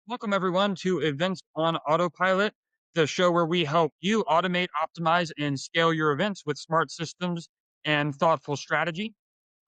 Welcome, everyone, to Events on Autopilot, the show where we help you automate, optimize, and scale your events with smart systems and thoughtful strategy.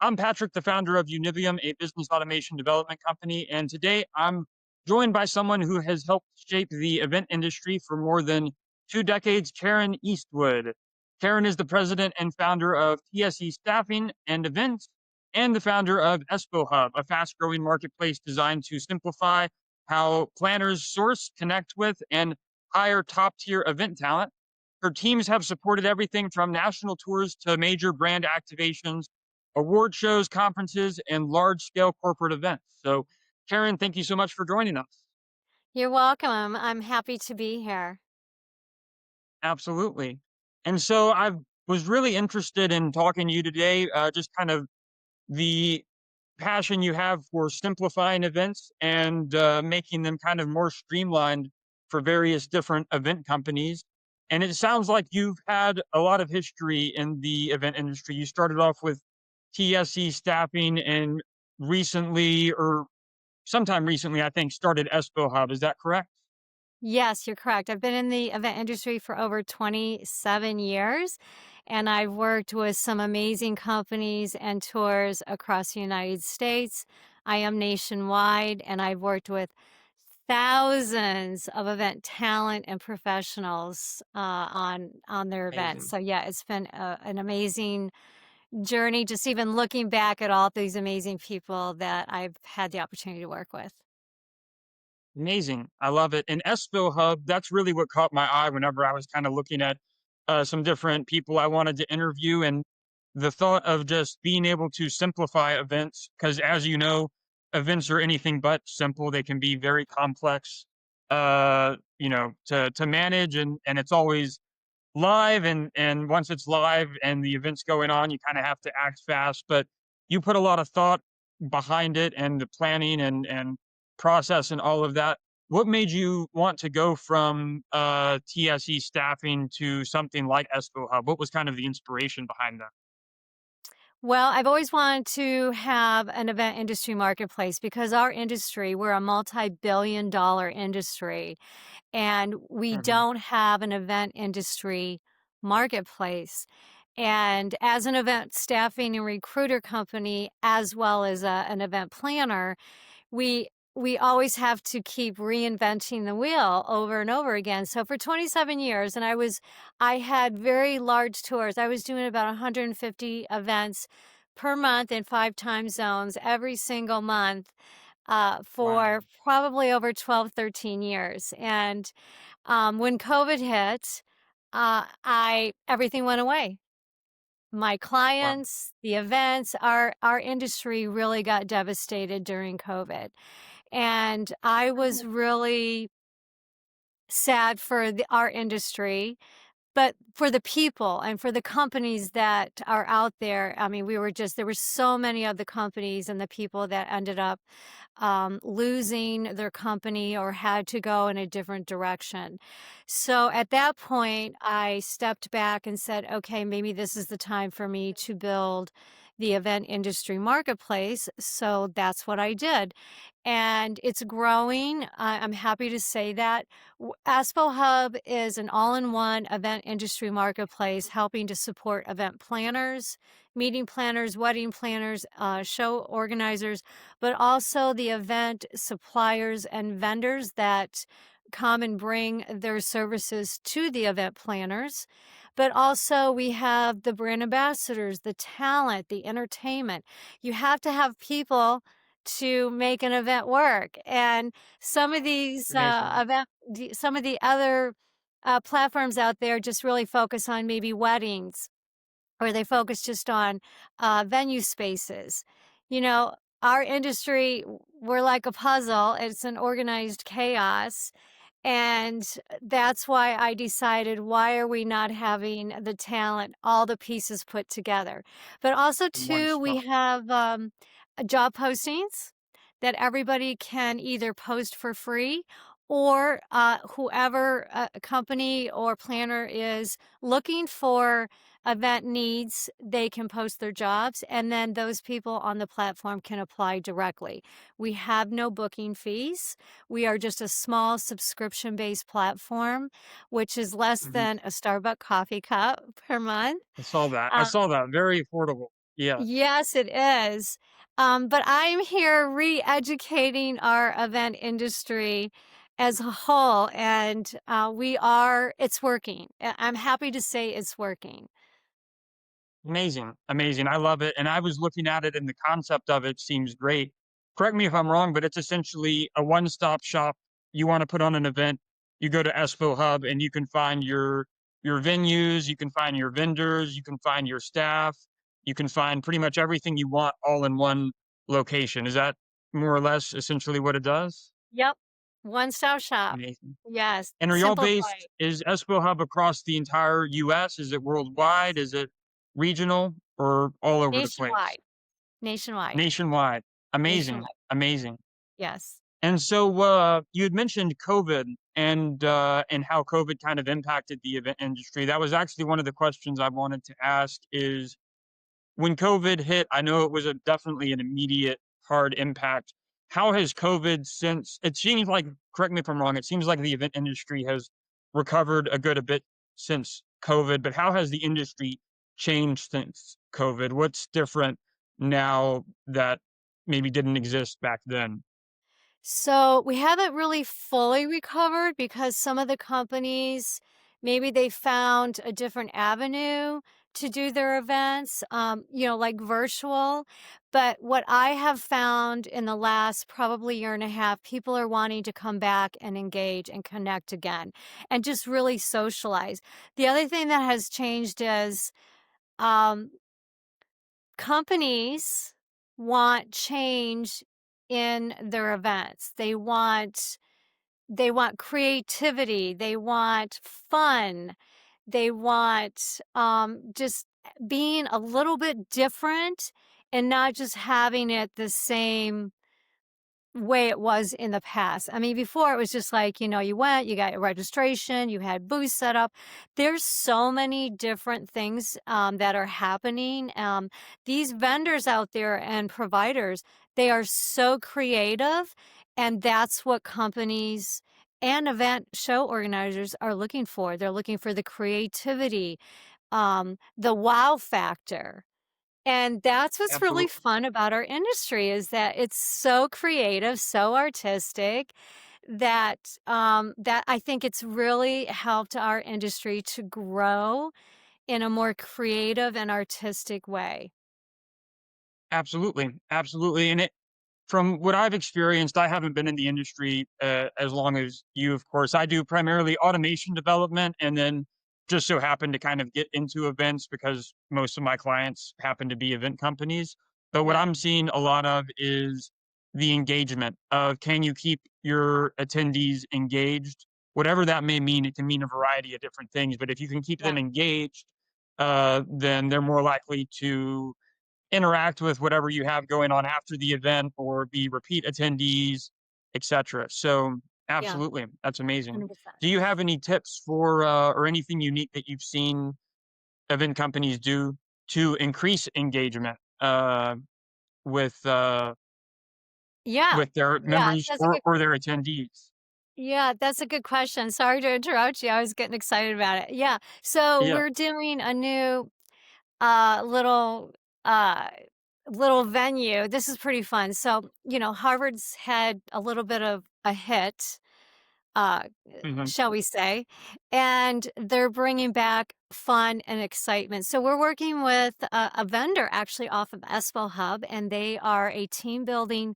I'm Patrick, the founder of Univium, a business automation development company. And today I'm joined by someone who has helped shape the event industry for more than 2 decades, Karen Eastwood. Karen is the president and founder of TSE Staffing and Events and the founder of EspoHub, a fast growing marketplace designed to simplify how planners source, connect with, and hire top tier event talent. Her teams have supported everything from national tours to major brand activations, award shows, conferences, and large scale corporate events. So, Karen, thank you so much for joining us. You're welcome. I'm happy to be here. Absolutely. And so, I was really interested in talking to you today, just kind of the passion you have for simplifying events and making them kind of more streamlined for various different event companies. And it sounds like you've had a lot of history in the event industry. You started off with TSE staffing and recently, or sometime recently, I think, started Espo Hub. Is that correct? Yes, you're correct. I've been in the event industry for over 27 years, and I've worked with some amazing companies and tours across the United States. I am nationwide, and I've worked with thousands of event talent and professionals on their events. Amazing. So yeah, it's been an amazing journey. Just even looking back at all these amazing people that I've had the opportunity to work with. Amazing. I love it. And Espo Hub, that's really what caught my eye whenever I was kind of looking at some different people I wanted to interview. And the thought of just being able to simplify events, because as you know, events are anything but simple. They can be very complex, to manage, and it's always live. And once it's live and the event's going on, you kind of have to act fast. But you put a lot of thought behind it and the planning and process and all of that. What made you want to go from TSE staffing to something like Espo Hub? What was kind of the inspiration behind that? Well, I've always wanted to have an event industry marketplace because our industry, we're a multi-billion dollar industry, and we Hmm. don't have an event industry marketplace. And as an event staffing and recruiter company, as well as an event planner, we always have to keep reinventing the wheel over and over again. So for 27 years, and I had very large tours. I was doing about 150 events per month in 5 time zones every single month Wow. for probably over 12, 13 years. And when COVID hit, I everything went away. My Wow. clients, the events, our industry really got devastated during COVID. And I was really sad for our industry, but for the people and for the companies that are out there. I mean, there were so many of the companies and the people that ended up losing their company or had to go in a different direction. So at that point, I stepped back and said, okay, maybe this is the time for me to build the event industry marketplace. So that's what I did. And it's growing. I'm happy to say that. Aspo Hub is an all in one event industry marketplace helping to support event planners, meeting planners, wedding planners, show organizers, but also the event suppliers and vendors that come and bring their services to the event planners. But also, we have the brand ambassadors, the talent, the entertainment. You have to have people to make an event work. And some of these Amazing. some of the other platforms out there just really focus on maybe weddings, or they focus just on venue spaces. You know, our industry, we're like a puzzle, it's an organized chaos. And that's why I decided, why are we not having the talent, all the pieces put together? But also, One too, we stop. have job postings that everybody can either post for free or whoever company or planner is looking for event needs, they can post their jobs, and then those people on the platform can apply directly. We have no booking fees. We are just a small subscription based platform, which is less Mhm. than a Starbucks coffee cup per month. I saw that. I Uh, saw that. Very affordable. Yeah. Yes, it is. But I'm here re-educating our event industry as a whole, and it's working. I'm happy to say it's working. Amazing, amazing. I love it, and I was looking at it, and the concept of it seems great. Correct me if I'm wrong, but it's essentially a one-stop shop. You wanna put on an event, you go to EspoHub, and you can find your venues, you can find your vendors, you can find your staff, you can find pretty much everything you want all in one location. Is that more or less essentially what it does? Yep. One-stop shop. Amazing. Yes, And are y'all simplified. based is EspoHub across the entire US? Is it worldwide? Yes. Is it regional or all over the place? Nationwide. Nationwide. Nationwide. Amazing, Nationwide. amazing. Yes. And so, you had mentioned COVID and how COVID kind of impacted the event industry. That was actually one of the questions I wanted to ask is when COVID hit, I know it was a definitely an immediate hard impact. How has COVID since it seems like, correct me if I'm wrong, it seems like the event industry has recovered a bit since COVID, but how has the industry changed since COVID? What's different now that maybe didn't exist back then? So we haven't really fully recovered because some of the companies, maybe they found a different avenue to do their events, like virtual. But what I have found in the last probably year and a half, people are wanting to come back and engage and connect again and just really socialize. The other thing that has changed is um, companies want change in their events. They want creativity, they want fun, they want just being a little bit different and not just having it the same way it was in the past. I mean, before it was just like, you went, you got your registration, you had booths set up. There's so many different things that are happening. These vendors out there and providers, they are so creative, and that's what companies and event show organizers are looking for. They're looking for the creativity, the wow factor. And that's what's really Absolutely. fun about our industry is that it's so creative, so artistic that I think it's really helped our industry to grow in a more creative and artistic way. Absolutely, absolutely, and it from what I've experienced, I haven't been in the industry, as long as you, of course. I do primarily automation development and then just so happen to kind of get into events because most of my clients happen to be event companies. But what Yeah, I'm seeing a lot of is the engagement of can you keep your attendees engaged? Whatever that may mean, it can mean a variety of different things, but if you can keep them yeah, engaged, then they're more likely to interact with whatever you have going on after the event or be repeat attendees, etc. So, yeah, absolutely, that's amazing. 100%. Do you have any tips for or anything unique that you've seen event companies do to increase engagement with uh, Yeah, with their yeah, members that's a good or their attendees? Yeah, that's a good question. Sorry to interrupt you. I was getting excited about it. Yeah. So Yeah. we're doing a new uh little uh little venue. This is pretty fun. So, Harvard's had a little bit of a hit, uh Hmm. shall we say, and they're bringing back fun and excitement. So we're working with a vendor actually off of Espo Hub, and they are a team building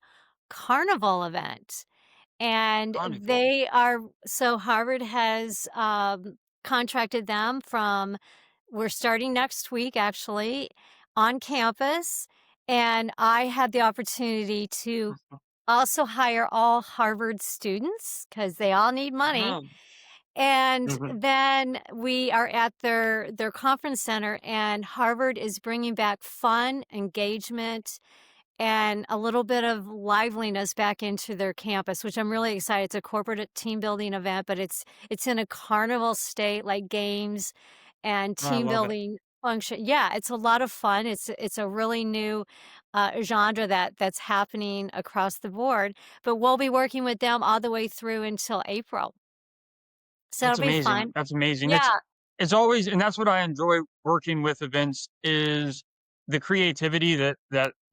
carnival event. And Carnival. they are so Harvard has, contracted them from we're starting next week actually on campus, and I had the opportunity to also hire all Harvard students because they all need money. Oh. And Hmm. then we are at their conference center, and Harvard is bringing back fun, engagement, and a little bit of liveliness back into their campus, which I'm really excited. It's a corporate team building event, but it's in a carnival state, like games and I team love it. building function. Yeah, it's a lot of fun. It's a really new genre that's happening across the board. But we'll be working with them all the way through until April, so it'll That's be amazing. fun. That's amazing. Yeah, It's always, and that's what I enjoy working with events is the creativity that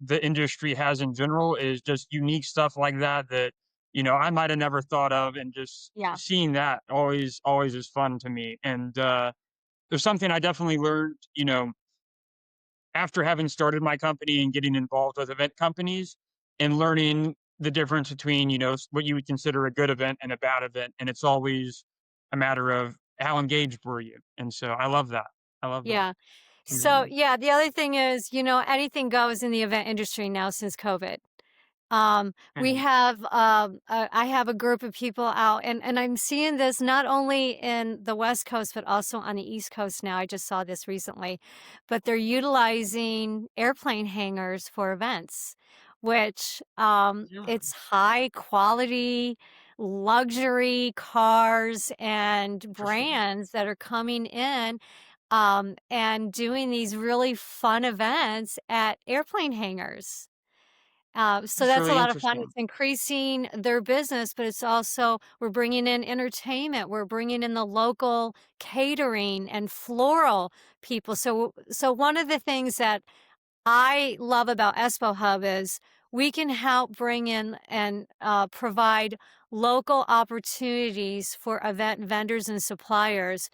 the industry has in general is just unique stuff like that that, I might have never thought of, and just yeah, seeing that always is fun to me. And there's something I definitely learned, after having started my company and getting involved with event companies and learning the difference between, what you would consider a good event and a bad event. And it's always a matter of how engaged were you. And so I love that. I love that. yeah. It's So, amazing. yeah, the other thing is, anything goes in the event industry now since COVID. We And have, I have a group of people out, and I'm seeing this not only in the West Coast, but also on the East Coast now. I just saw this recently, but they're utilizing airplane hangars for events, which, yeah, it's high quality luxury cars and for sure. brands that are coming in, and doing these really fun events at airplane hangars. So That's that's a really lot of fun. interesting. It's increasing their business, but it's also we're bringing in entertainment. We're bringing in the local catering and floral people. So one of the things that I love about EspoHub is we can help bring in and provide local opportunities for event vendors and suppliers,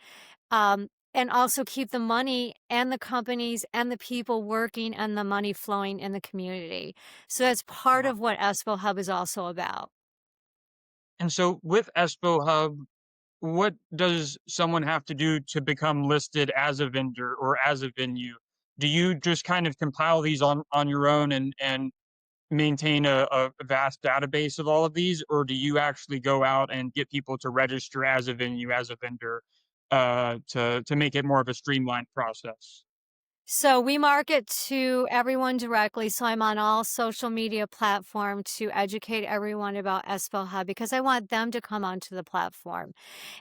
and also keep the money and the companies and the people working and the money flowing in the community. So that's part Wow. of what Espo Hub is also about. And so with Espo Hub, what does someone have to do to become listed as a vendor or as a venue? Do you just kind of compile these on your own and maintain a vast database of all of these, or do you actually go out and get people to register as a venue, as a vendor, to make it more of a streamlined process? So we market to everyone directly. So I'm on all social media platform to educate everyone about Espo Hub because I want them to come onto the platform.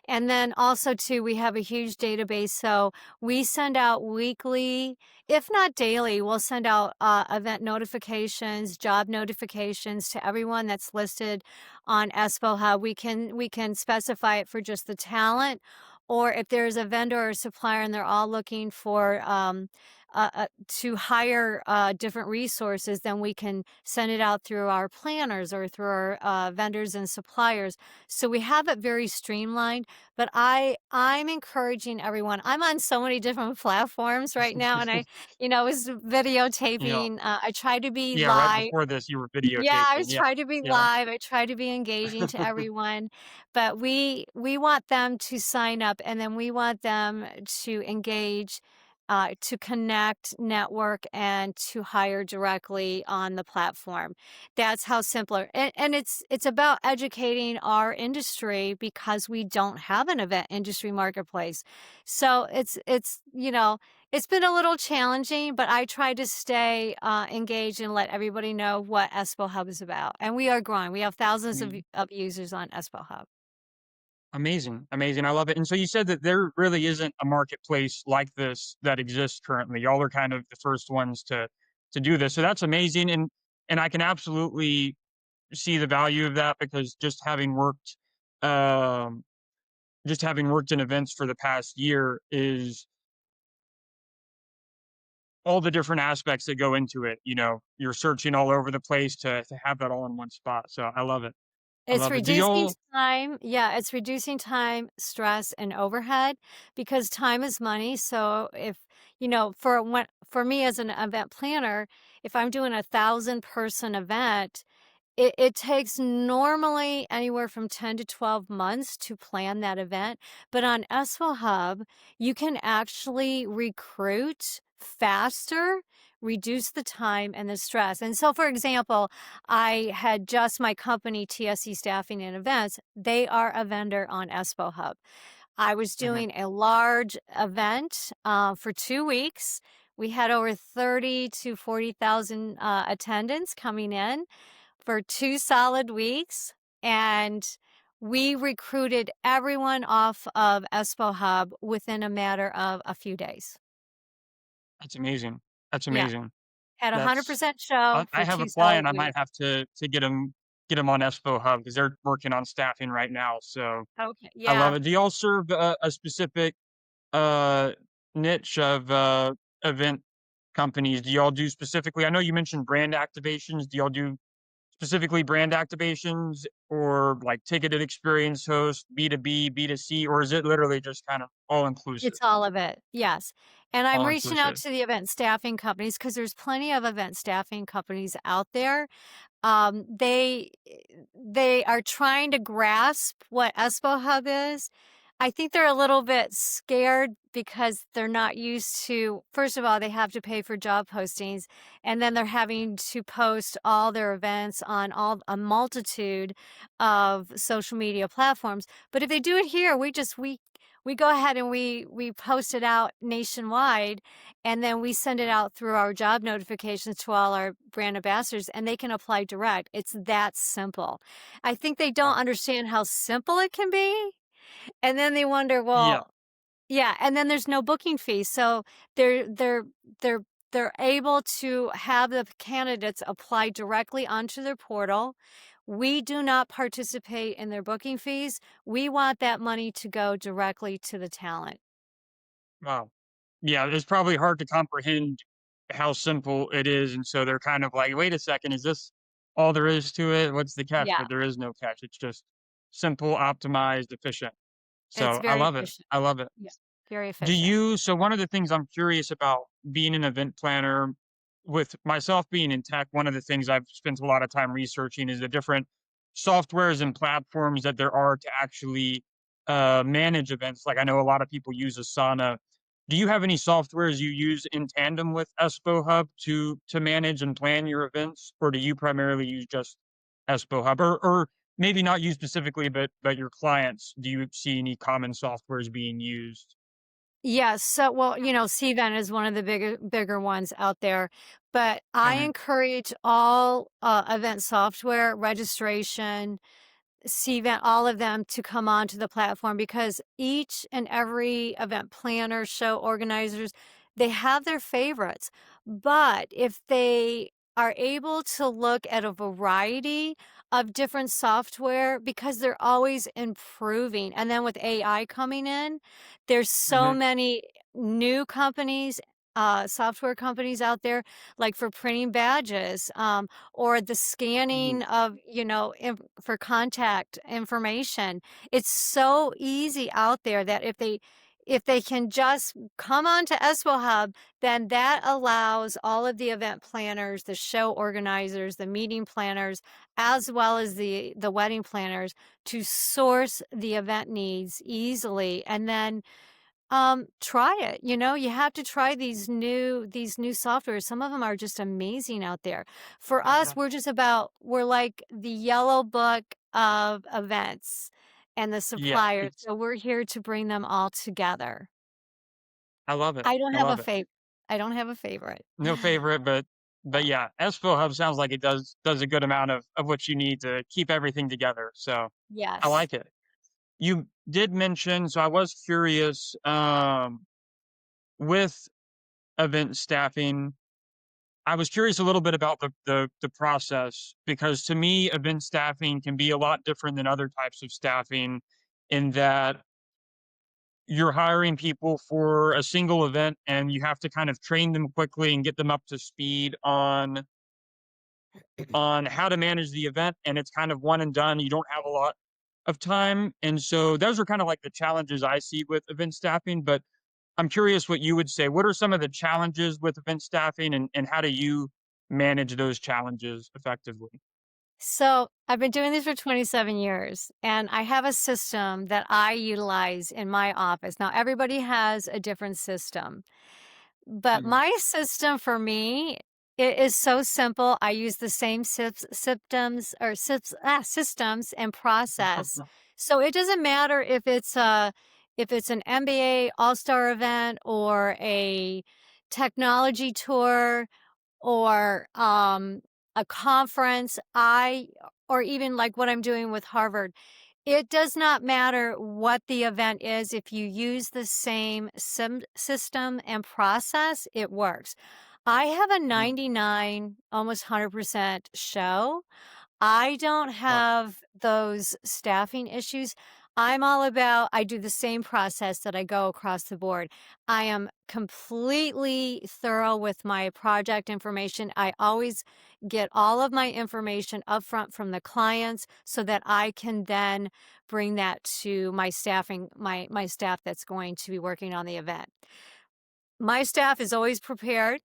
And then also too, we have a huge database. So we send out weekly, if not daily, we'll send out event notifications, job notifications to everyone that's listed on Espo Hub. We can specify it for just the talent, or if there's a vendor or supplier and they're all looking for to hire different resources, then we can send it out through our planners or through our vendors and suppliers. So we have it very streamlined. But I'm encouraging everyone. I'm on so many different platforms right now, and I was Yeah. videotaping. I try to be Yeah, right live. before this, you were Yeah, I videotaping. Yeah. try to be Yeah. live. I try to be engaging to everyone, but we want them to sign up, and then we want them to engage, to connect, network, and to hire directly on the platform. That's how simpler. And it's about educating our industry because we don't have an event industry marketplace. So it's been a little challenging, but I try to stay engaged and let everybody know what Espo Hub is about. And we are growing. We have thousands Mm. of users on Espo Hub. Amazing, amazing. I love it. And so you said that there really isn't a marketplace like this that exists currently. Y'all are kind of the first ones to do this. So that's amazing. And I can absolutely see the value of that because um just having worked in events for the past year is all the different aspects that go into it. You're searching all over the place to have that all in one spot. So I love it. I It's love it. Do reducing y'all time. Yeah, it's reducing time, stress, and overhead because time is money. So if, for me as an event planner, if I'm doing 1,000-person event, it takes normally anywhere from 10 to 12 months to plan that event, but on Espo Hub, you can actually recruit faster, reduce the time and the stress. And so, for example, I had just my company, TSE Staffing and Events. They are a vendor on Espo Hub. I was Mhm. doing a large event for 2 weeks. We had over 30 to 40,000 attendants coming in for 2 solid weeks, and we recruited everyone off of EspoHub within a matter of a few days. That's amazing. That's Yeah, amazing. had a That's 100% show I for have a 2 client, solid I might weeks. have to get 'em on EspoHub because 'cause they're working on staffing right now, so Okay, I love yeah, it. Do y'all serve a specific, uh, niche of, event companies? Do y'all do specifically I know you mentioned brand activations. Do y'all do specifically brand activations or, like, ticketed experience host, B2B, B2C, or is it literally just kind of all inclusive? it's all of it, yes, and I'm All reaching out inclusive. to the event staffing companies because there's plenty of event staffing companies out there. They are trying to grasp what EspoHub is. I think they're a little bit scared because they're not used to first of all, they have to pay for job postings, and then they're having to post all their events on all a multitude of social media platforms. But if they do it here, we go ahead and we post it out nationwide, and then we send it out through our job notifications to all our brand ambassadors, and they can apply direct. It's that simple. I think they don't Wow. understand how simple it can be, and then they wonder, Yeah. well, yeah, and then there's no booking fee. So they're they're they're they're able to have the candidates apply directly onto their portal. We do not participate in their booking fees. We want that money to go directly to the talent. Wow. Yeah, it's probably hard to comprehend how simple it is, and so they're kind of like, "Wait a second, is this all there is to it? What's the catch?" Yeah, But there is no catch. It's just simple, optimized, efficient. it's So I very love it. efficient. I love it. Yeah, very Do efficient. you so one of the things I'm curious about being an event planner, with myself being in tech, one of the things I've spent a lot of time researching is the different softwares and platforms that there are to actually manage events. Like I know a lot of people use Asana. Do you have any softwares you use in tandem with EspoHub to manage and plan your events, or do you primarily use just EspoHub, or maybe not you specifically, but your clients? Do you see any common softwares being used? Yes, so well, Cvent is one of the bigger ones out there, but I Mhm. encourage all, event software, registration, Cvent, all of them to come onto the platform because each and every event planner, show organizers, they have their favorites. But if they are able to look at a variety of different software because they're always improving. And then with AI coming in, there's so Mhm. many new companies, software companies out there, like for printing badges. Or the Mhm. scanning of, for contact information. It's so easy out there that if they can just come on to Espo Hub, then that allows all of the event planners, the show organizers, the meeting planners, as well as the wedding planners to source the event needs easily and then try it. You have to try these new softwares. Some of them are just amazing out there. For us, Mhm. we're like the yellow book of events and the Yeah, suppliers. it's So we're here to bring them all together. I love it. I don't I have a love it. favorite. I don't have a favorite. No favorite, but Yeah. yeah, Espo Hub sounds like it does a good amount of what you need to keep everything together. So I Yes. like it. You did mention, so I was curious, with event staffing, I was curious a little bit about the process because to me, event staffing can be a lot different than other types of staffing in that you're hiring people for a single event and you have to kind of train them quickly and get them up to speed on how to manage the event, and it's kind of one and done. You don't have a lot of time, and so those are kind of like the challenges I see with event staffing. But I'm curious what you would say. What are some of the challenges with event staffing, and how do you manage those challenges effectively? So I've been doing this for 27 years, and I have a system that I utilize in my office. Now, everybody has a different system. But Mhm. my system for me, it is so simple. I use the same systems and process. So it doesn't matter if it's an MBA all-star event or a technology tour or a conference, I or even like what I'm doing with Harvard, it does not matter what the event is. If you use the same system and process, it works. I have a Mhm. 99, almost 100% show. I don't Right. have those staffing issues. I'm all about, I do the same process that I go across the board. I am completely thorough with my project information. I always get all of my information upfront from the clients so that I can then bring that to my staffing, my staff that's going to be working on the event. My staff is always prepared.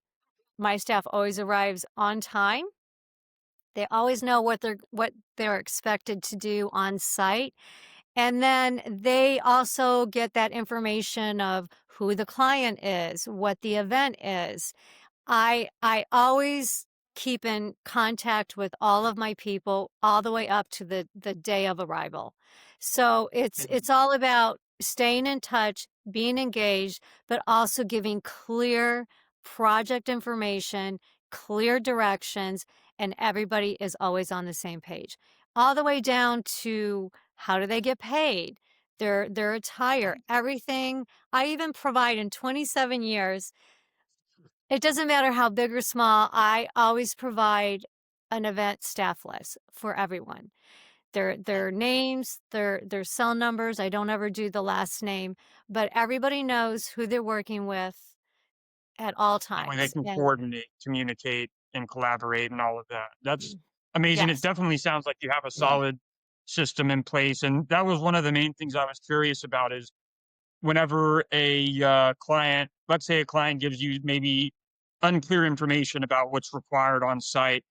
My staff always arrives on time. They always know what they're expected to do on site. And then they also get that information of who the client is, what the event is. I always keep in contact with all of my people all the way up to the day of arrival. So it's Mhm. all about staying in touch, being engaged, but also giving clear project information, clear directions, and everybody is always on the same page. All the way down to how do they get paid? Their attire, Right. everything. I even provide in 27 years, it doesn't matter how big or small, I always provide an event staff list for everyone. Their names, their cell numbers, I don't ever do the last name, but everybody knows who they're working with at all That way they times, can and coordinate, communicate, and collaborate and all of that. That's mm, amazing. It yes. definitely sounds like you have a solid system in place, and that was one of the main things I was curious about is whenever a, client let's say a client gives you maybe unclear information about what's required on site,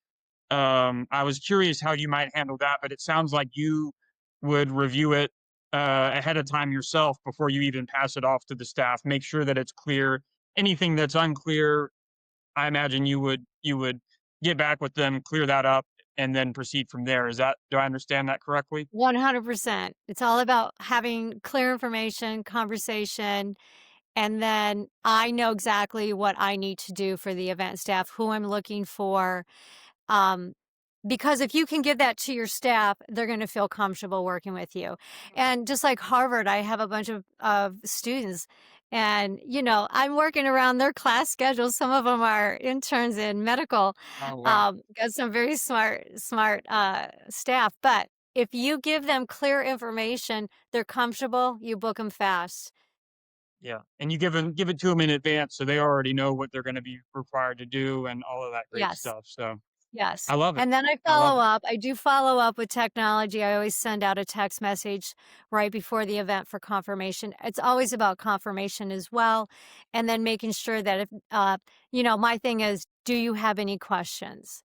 I was curious how you might handle that, but it sounds like you would review it, ahead of time yourself before you even pass it off to the staff, make sure that it's clear. Anything that's unclear, I imagine you would get back with them, clear that up, and then proceed from there. Is that do I understand that correctly? 100%. It's all about having clear information, conversation, and then I know exactly what I need to do for the event staff, who I'm looking for. Um, because if you can give that to your staff, they're going to feel comfortable working with you. And just like Mhm. Harvard, I have a bunch of students, and I'm working around their class schedules. Some of them are interns in medical. Oh, wow. Got some very smart staff. But if you give them clear information, they're comfortable. You book them fast. Yeah, and you give it to them in advance so they already know what they're gonna be required to do and all of that great Yes. stuff, so Yes, I love it. and then I I love follow it. up. I do follow up with technology. I always send out a text message right before the event for confirmation. It's always about confirmation as well, and then making sure that if, my thing is, do you have any questions?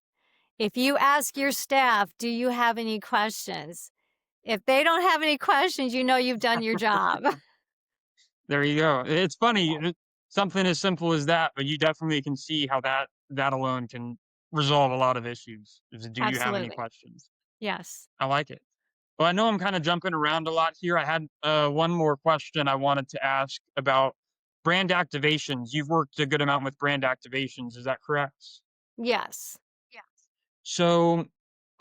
If you ask your staff, do you have any questions? If they don't have any questions, you know you've done your job. There you go. It's funny, something as simple as that, but you definitely can see how that alone can resolve a lot of issues, is do you have any Absolutely. questions? Yes. I like it. Well, I know I'm kinda jumping around a lot here. I had, one more question I wanted to ask about brand activations. You've worked a good amount with brand activations, is that correct? Yes. So,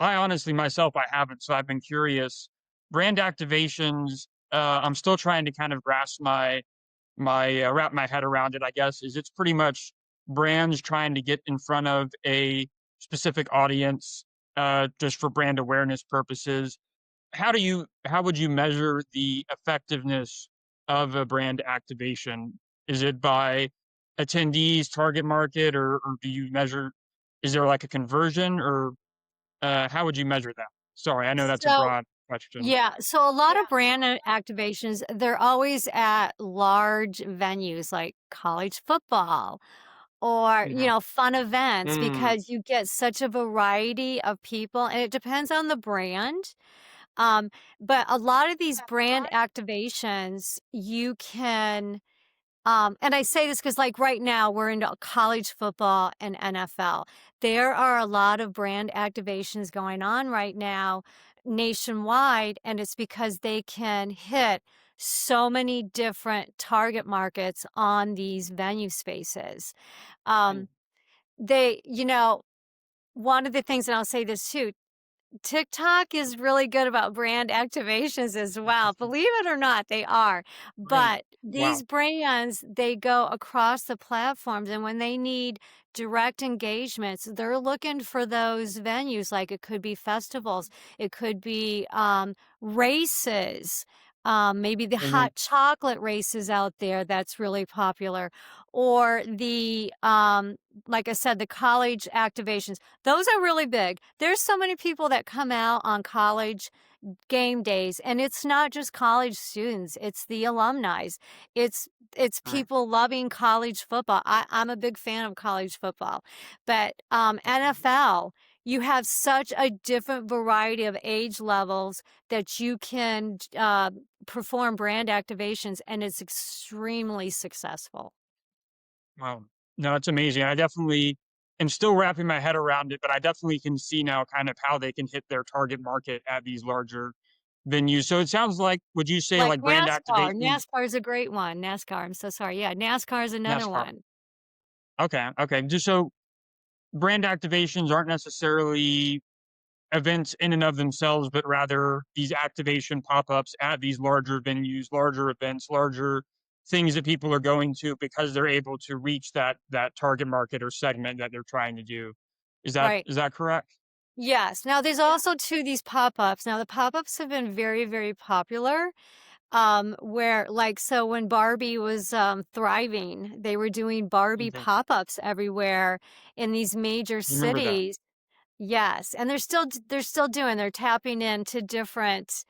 I honestly myself, I haven't, so I've been curious. Brand activations, I'm still trying to kind of grasp wrap my head around it, I guess, is it's pretty much brands trying to get in front of a specific audience, just for brand awareness purposes. How would you measure the effectiveness of a brand activation? Is it by attendees, target market, or do you measure is there like a conversion or, how would you measure that? Sorry, I know that's a So broad question. yeah, so a lot of brand activations, they're always at large venues like college football or, Mhm. fun events Mm, because you get such a variety of people and it depends on the brand. Um, but a lot of these brand activations, you can and I say this because, like, right now, we're into college football and NFL. There are a lot of brand activations going on right now nationwide, and it's because they can hit so many different target markets on these venue spaces. Um, Mm, one of the things, and I'll say this too, TikTok is really good about brand activations as well. Believe it or not, they are. really? But these Wow. brands, they go across the platforms, and when they need direct engagements, they're looking for those venues. Like it could be festivals, it could be races. Maybe the Mhm. hot chocolate races out there that's really popular, or like I said, the college activations. Those are really big. There's so many people that come out on college game days, and it's not just college students, it's the alumni. It's it's Right. people loving college football. I'm a big fan of college football. But NFL, you have such a different variety of age levels that you can perform brand activations, and it's extremely successful. Wow. No, it's amazing. I definitely am still wrapping my head around it, but I definitely can see now kind of how they can hit their target market at these larger venues. So it sounds like, would you say Like like brand NASCAR. activation, NASCAR is a great one. NASCAR, I'm so sorry. Yeah, NASCAR is another NASCAR? one. Okay. Okay. Just so brand activations aren't necessarily events in and of themselves, but rather these activation pop-ups at these larger venues, larger events, larger things that people are going to because they're able to reach that target market or segment that they're trying to do. Right. Is that correct? Yes. Now there's also too these pop-ups. Now the pop-ups have been very, very popular. Where like so when Barbie was thriving, they were doing Barbie Okay. pop-ups everywhere in these major Remember that. cities. Yes, and they're still doing they're tapping into different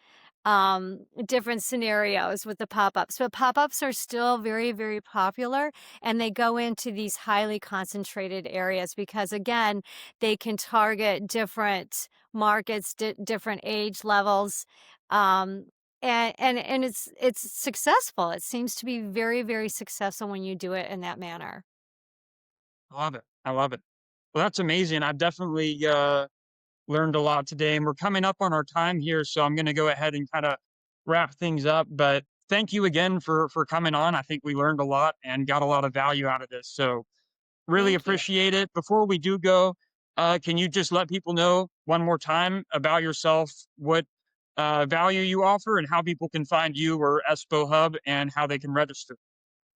scenarios with the pop-ups. But pop-ups are still very, very popular, and they go into these highly concentrated areas because again, they can target different markets, different age levels. Um and it's successful. It seems to be very, very successful when you do it in that manner. I love it. I love it. Well, that's amazing. I've definitely learned a lot today, and we're coming up on our time here, so I'm going to go ahead and kind of wrap things up. But thank you again for coming on. I think we learned a lot and got a lot of value out of this. So really Thank you. appreciate it. Before we do go, can you just let people know one more time about yourself, what value you offer, and how people can find you or Espo Hub and how they can register?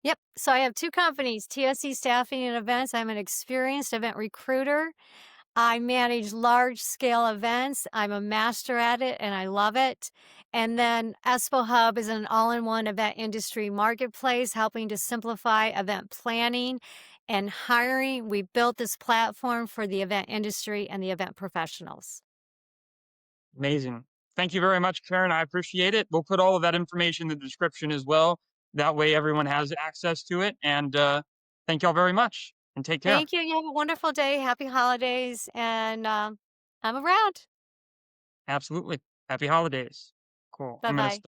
Yep. So I have 2 companies, TSE Staffing and Events. I'm an experienced event recruiter. I manage large scale events. I'm a master at it and I love it. And then EspoHub is an all in one event industry marketplace helping to simplify event planning and hiring. We built this platform for the event industry and the event professionals. Amazing. Thank you very much, Karen. I appreciate it. We'll put all of that information in the description as well. That way, everyone has access to it. And thank y'all very much and take care. Thank you. You have a wonderful day. Happy holidays. And I'm around. Absolutely. Happy holidays. Cool. Bye I'm going to bye.